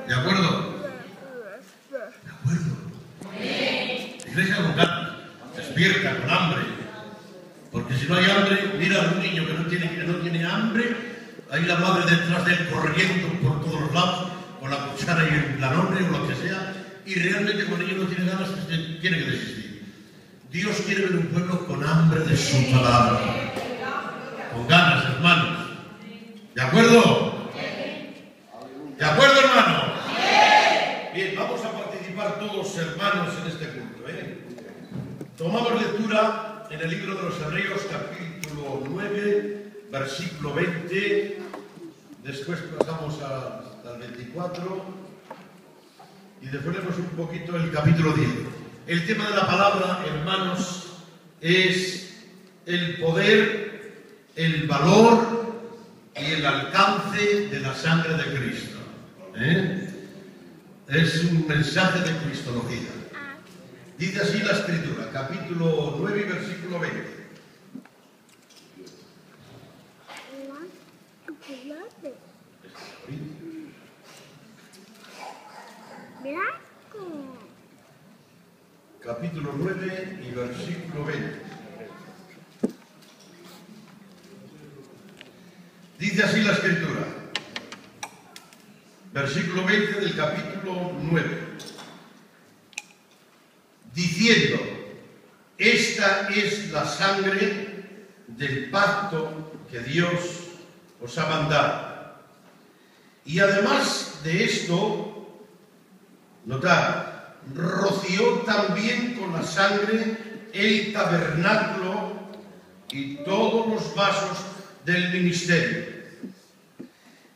¿De acuerdo? ¿De acuerdo? Iglesia con ganas, despierta, con hambre. Porque si no hay hambre, mira a un niño que no tiene hambre, hay la madre detrás de él corriendo por todos los lados, con la cuchara y el lanone o lo que sea, y realmente cuando el niño no tiene ganas, tiene que desistir. Dios quiere ver un pueblo con hambre de su palabra. Con ganas, hermanos. ¿De acuerdo? ¿De acuerdo, hermano? Bien, vamos a participar todos, hermanos, en este culto. Tomamos lectura en el libro de los Hebreos, capítulo 9, versículo 20. Después pasamos hasta el 24. Y después leemos un poquito el capítulo 10. El tema de la palabra, hermanos, es el poder, el valor y el alcance de la sangre de Cristo. Es un mensaje de cristología. Dice así la Escritura, capítulo 9, versículo 20. Capítulo 9 y versículo 20. Dice así la Escritura. Versículo 20 del capítulo 9. Diciendo, esta es la sangre del pacto que Dios os ha mandado. Y además de esto, notad, roció también con la sangre el tabernáculo y todos los vasos del ministerio.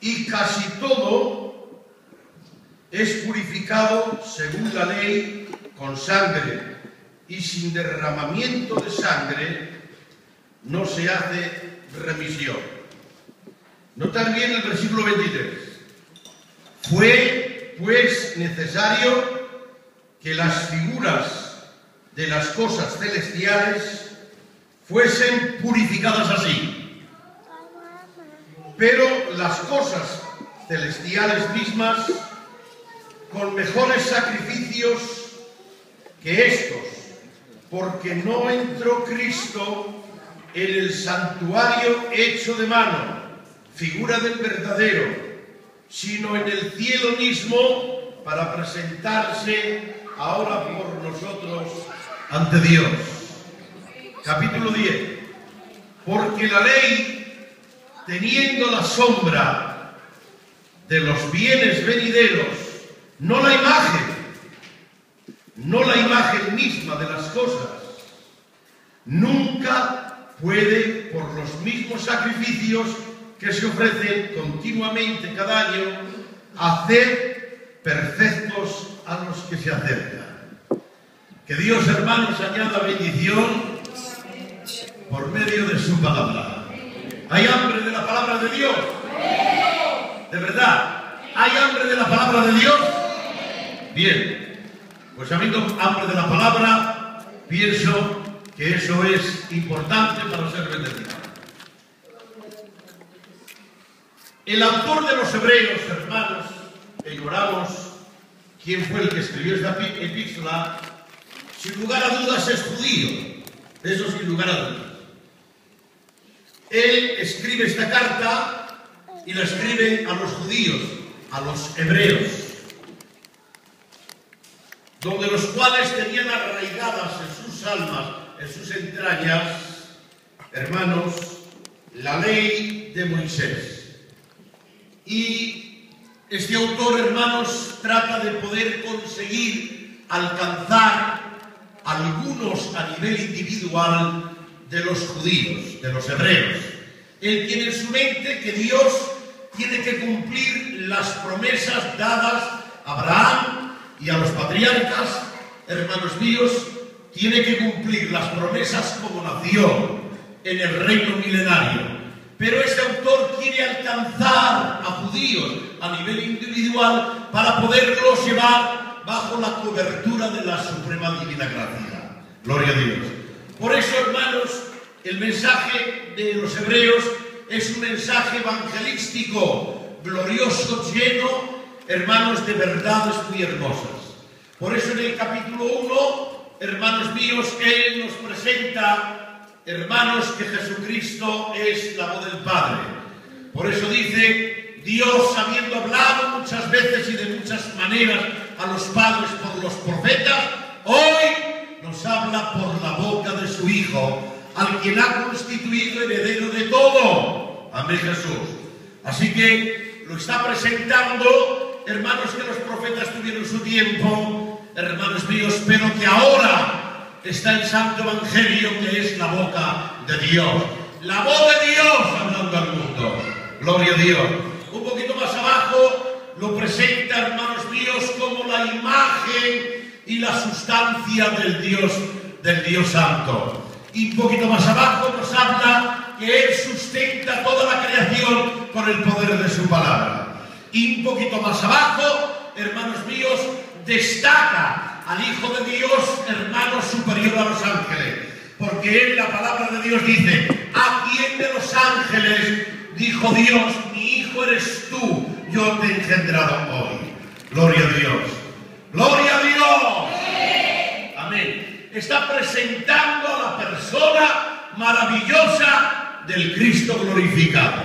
Y casi todo es purificado según la ley con sangre, y sin derramamiento de sangre no se hace remisión. Notad bien el versículo 23. Fue pues necesario que las figuras de las cosas celestiales fuesen purificadas así. Pero las cosas celestiales mismas con mejores sacrificios que estos, porque no entró Cristo en el santuario hecho de mano, figura del verdadero, sino en el cielo mismo, para presentarse ahora por nosotros ante Dios. Capítulo 10. Porque la ley, teniendo la sombra de los bienes venideros, no la imagen misma de las cosas, nunca puede, por los mismos sacrificios que se ofrecen continuamente cada año, hacer perfectos a los que se acercan. Que Dios, hermanos, añada bendición por medio de su palabra. ¿Hay hambre de la palabra de Dios? ¿De verdad? ¿Hay hambre de la palabra de Dios? Bien, pues habiendo hambre de la palabra, pienso que eso es importante para ser bendecido. El autor de los Hebreos, hermanos, ignoramos quién fue el que escribió esta epístola, sin lugar a dudas es judío, eso sin lugar a dudas. Él escribe esta carta y la escribe a los judíos, a los hebreos, donde los cuales tenían arraigadas en sus almas, en sus entrañas, hermanos, la ley de Moisés. Y este autor, hermanos, trata de poder conseguir alcanzar algunos a nivel individual de los judíos, de los hebreos. Él tiene en su mente que Dios tiene que cumplir las promesas dadas a Abraham y a los patriarcas, hermanos míos, tiene que cumplir las promesas como nación en el reino milenario. Pero este autor quiere alcanzar a judíos a nivel individual para poderlos llevar bajo la cobertura de la suprema divina gracia. Gloria a Dios. Por eso, hermanos, el mensaje de los hebreos es un mensaje evangelístico, glorioso, lleno, hermanos, de verdades muy hermosas. Por eso en el capítulo 1, hermanos míos, Él nos presenta, hermanos, que Jesucristo es la voz del Padre. Por eso dice, Dios, habiendo hablado muchas veces y de muchas maneras a los padres por los profetas, hoy nos habla por la boca de su Hijo, al quien ha constituido heredero de todo. Amén, Jesús. Así que lo está presentando, hermanos, que los profetas tuvieron su tiempo, hermanos míos, pero que ahora está el Santo Evangelio, que es la boca de Dios. La voz de Dios hablando al mundo. Gloria a Dios. Un poquito más abajo lo presenta, hermanos míos, como la imagen y la sustancia del Dios Santo. Y un poquito más abajo nos habla que Él sustenta toda la creación con el poder de su palabra. Y un poquito más abajo, hermanos míos, destaca al Hijo de Dios, hermano, superior a los ángeles. Porque Él, la palabra de Dios dice, ¿a quién de los ángeles dijo Dios, mi Hijo eres tú, yo te he engendrado hoy? Gloria a Dios. ¡Gloria a Dios! Amén. Está presentando a la persona maravillosa del Cristo glorificado,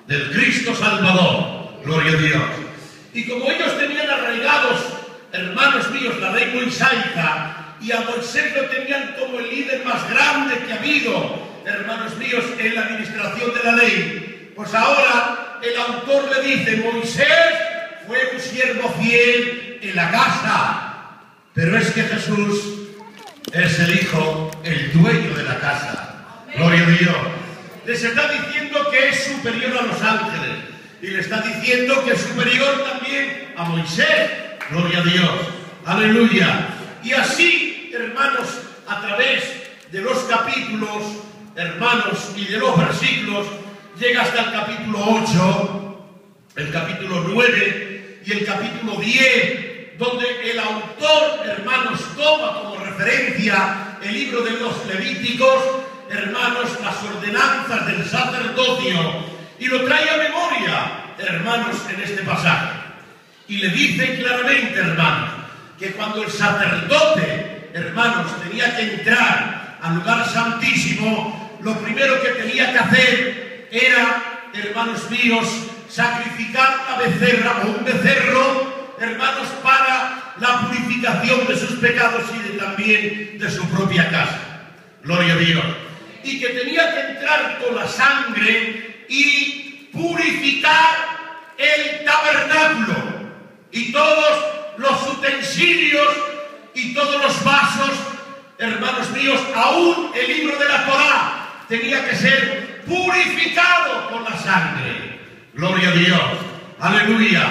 del Cristo Salvador. Gloria a Dios. Y como ellos tenían arraigados, hermanos míos, la ley mosaica, y a Moisés lo tenían como el líder más grande que ha habido, hermanos míos, en la administración de la ley, pues ahora el autor le dice, Moisés fue un siervo fiel en la casa, pero es que Jesús es el Hijo, el dueño de la casa. Gloria a Dios. Les está diciendo que es superior a los ángeles y le está diciendo que es superior también a Moisés. Gloria a Dios. Aleluya. Y así, hermanos, a través de los capítulos, hermanos, y de los versículos, llega hasta el capítulo 8, el capítulo 9 y el capítulo 10, donde el autor, hermanos, toma como referencia el libro de los Levíticos, hermanos, las ordenanzas del sacerdocio, y lo trae a memoria, hermanos, en este pasaje. Y le dice claramente, hermanos, que cuando el sacerdote, hermanos, tenía que entrar al lugar santísimo, lo primero que tenía que hacer era, hermanos míos, sacrificar una becerra o un becerro, hermanos, para la purificación de sus pecados y también de su propia casa. Gloria a Dios. Y que tenía que entrar con la sangre y purificar el tabernáculo y todos los utensilios y todos los vasos, hermanos míos, aún el libro de la Torá tenía que ser purificado con la sangre. Gloria a Dios. Aleluya.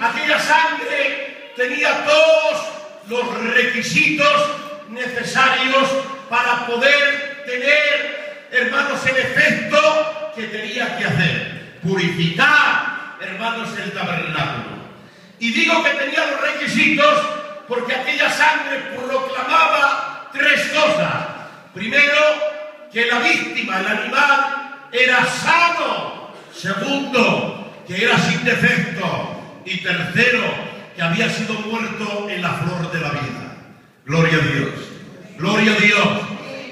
Aquella sangre tenía todos los requisitos necesarios para poder tener, hermanos, el efecto que tenía que hacer. Purificar, hermanos, el tabernáculo. Y digo que tenía los requisitos porque aquella sangre proclamaba tres cosas. Primero, que la víctima, el animal, era sano. Segundo, que era sin defecto. Y tercero, que había sido muerto en la flor de la vida. Gloria a Dios. Gloria a Dios.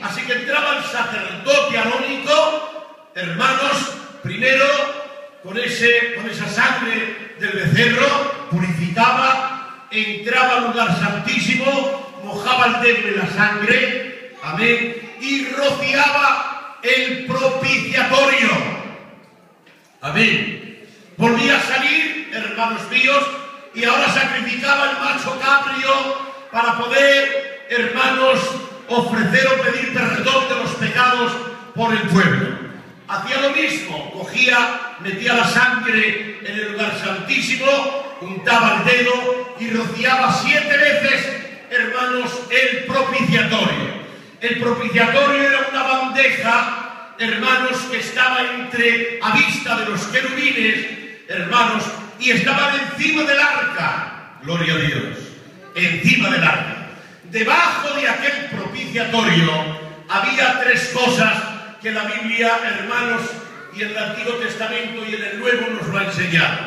Así que entraba el sacerdote arónico, hermanos, primero con esa sangre del becerro, purificaba, entraba al lugar santísimo, mojaba el dedo en la sangre, amén, y rociaba el propiciatorio, amén. Volvía a salir, hermanos míos, y ahora sacrificaba el macho cabrio para poder, hermanos, ofrecer o pedir perdón de los pecados por el pueblo. Hacía lo mismo, metía la sangre en el lugar santísimo, untaba el dedo y rociaba 7 veces, hermanos, el propiciatorio. El propiciatorio era una bandeja, hermanos, que estaba a vista de los querubines, hermanos, y estaba encima del arca. Gloria a Dios. Encima del arca. Debajo de aquel propiciatorio había 3 cosas que la Biblia, hermanos, y en el Antiguo Testamento y en el Nuevo nos lo ha enseñado.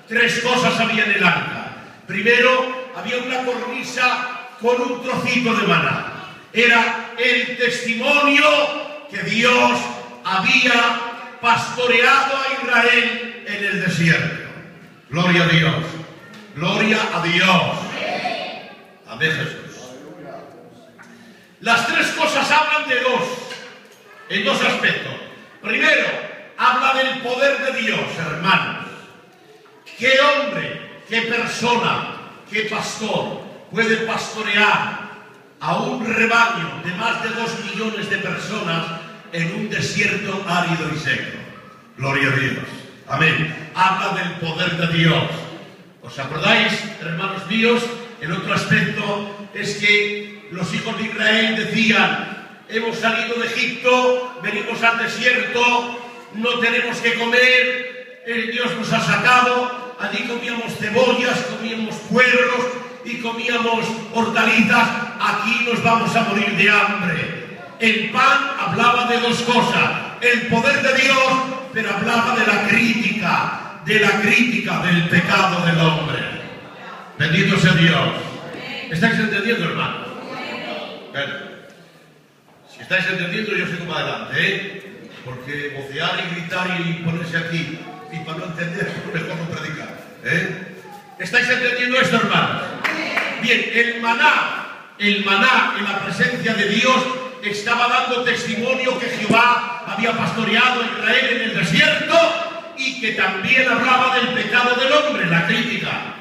tres cosas había en el arca. Primero, había una cornisa con un trocito de maná. Era el testimonio que Dios había pastoreado a Israel en el desierto. Gloria a Dios. Gloria a Dios. Amén, Jesús. Las tres cosas hablan de en dos aspectos. Primero, habla del poder de Dios, hermanos. ¿Qué hombre, qué persona, qué pastor puede pastorear a un rebaño de más de 2 millones de personas en un desierto árido y seco? Gloria a Dios. Amén. Habla del poder de Dios. ¿Os acordáis, hermanos míos? El otro aspecto es que los hijos de Israel decían: hemos salido de Egipto, venimos al desierto, no tenemos que comer, Dios nos ha sacado. Allí comíamos cebollas, comíamos puerros y comíamos hortalizas. Aquí nos vamos a morir de hambre. El pan hablaba de dos cosas: el poder de Dios, pero hablaba de la crítica del pecado del hombre. Bendito sea Dios. ¿Estáis entendiendo, hermano? Bueno, si estáis entendiendo, yo sigo para adelante, ¿eh? Porque vocear y gritar y ponerse aquí y para no entender, mejor no predicar, ¿eh? ¿Estáis entendiendo esto, hermanos? Bien, el maná en la presencia de Dios estaba dando testimonio que Jehová había pastoreado a Israel en el desierto y que también hablaba del pecado del hombre, la crítica.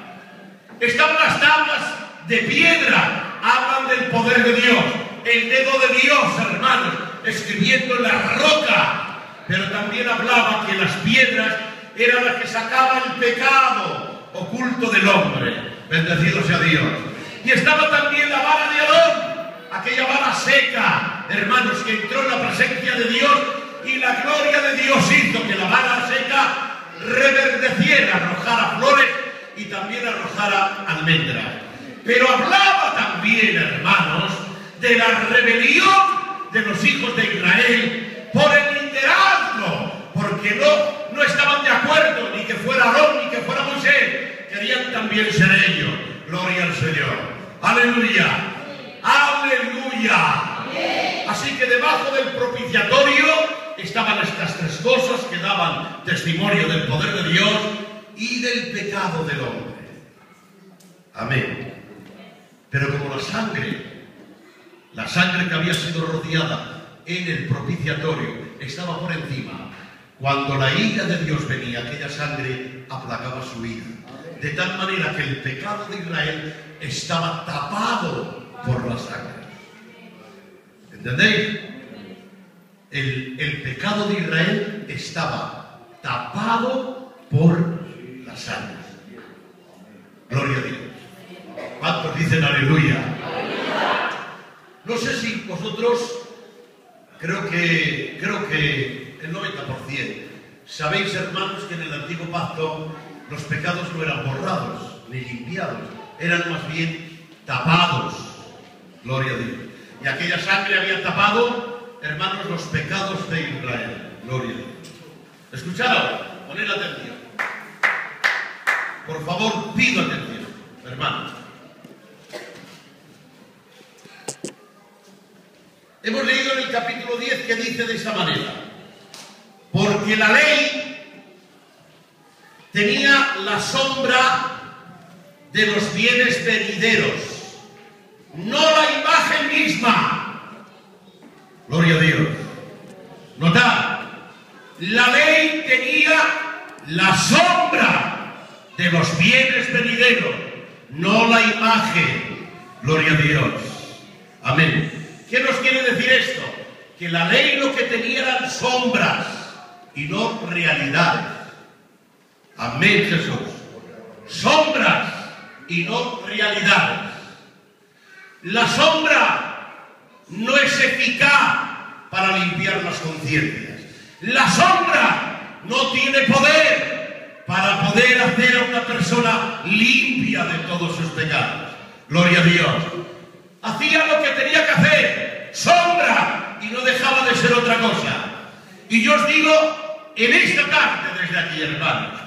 Estaban las tablas de piedra, hablan del poder de Dios, el dedo de Dios, hermanos, escribiendo en la roca, pero también hablaba que las piedras eran las que sacaban el pecado oculto del hombre. Bendecido sea Dios. Y estaba también la vara de Aarón, aquella vara seca, hermanos, que entró en la presencia de Dios, y la gloria de Dios hizo que la vara seca reverdeciera, arrojara flores y también arrojara almendras. Pero hablaba también, hermanos, de la rebelión de los hijos de Israel por el liderazgo, porque no estaban de acuerdo ni que fuera Aarón ni que fuera Moisés, querían también ser ellos. Gloria al Señor. Aleluya. Aleluya. Así que debajo del propiciatorio estaban estas tres cosas que daban testimonio del poder de Dios y del pecado del hombre. Amén. Pero como la sangre que había sido rodeada en el propiciatorio estaba por encima, cuando la ira de Dios venía, aquella sangre aplacaba su ira. De tal manera que el pecado de Israel estaba tapado por la sangre. ¿Entendéis? El pecado de Israel estaba tapado por la sangre. Gloria a Dios. ¿Cuántos dicen aleluya? No sé si vosotros, creo que el 90%, sabéis, hermanos, que en el antiguo pacto los pecados no eran borrados ni limpiados, eran más bien tapados. Gloria a Dios. Y aquella sangre había tapado, hermanos, los pecados de Israel. Gloria a Dios. Escuchad ahora, poned atención. Por favor, pido atención, hermanos. Hemos leído en el capítulo 10 que dice de esta manera: porque la ley tenía la sombra de los bienes venideros, no la imagen misma. Gloria a Dios. Notad, la ley tenía la sombra de los bienes venideros, no la imagen. Gloria a Dios. Amén. ¿Qué nos quiere decir esto? Que la ley lo que tenía eran sombras y no realidades. Amén, Jesús. Sombras y no realidades. La sombra no es eficaz para limpiar las conciencias. La sombra no tiene poder para poder hacer a una persona limpia de todos sus pecados. Gloria a Dios. Hacía lo que tenía que hacer, sombra, y no dejaba de ser otra cosa. Y yo os digo en esta tarde desde aquí, hermanos,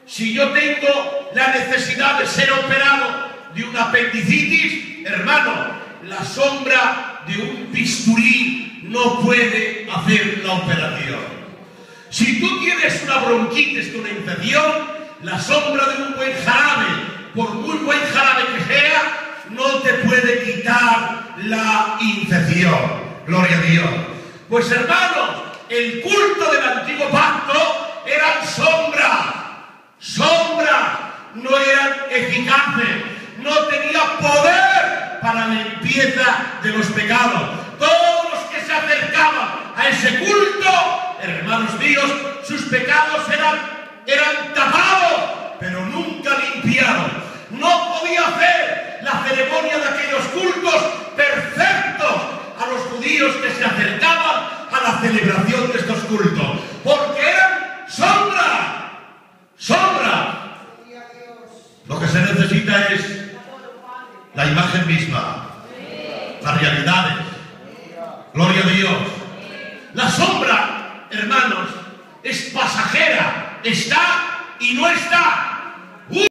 Si yo tengo la necesidad de ser operado de una apendicitis, hermano, la sombra de un bisturí no puede hacer la operación. Si tú tienes una bronquitis, una infección, la sombra de un buen jarabe, por muy buen jarabe que sea, no te puede quitar la infección. Gloria a Dios. Pues hermanos, el culto del antiguo pacto eran sombras, no eran eficaces, no tenía poder para la limpieza de los pecados. Todos los que se acercaban a ese culto, hermanos míos, sus pecados eran tapados, pero nunca limpiados. No podía hacer la ceremonia de aquellos cultos perfectos a los judíos que se acercaban a la celebración de estos cultos, porque eran sombra. Lo que se necesita es la imagen misma, las realidades. Gloria a Dios. La sombra, hermanos, es pasajera, está y no está.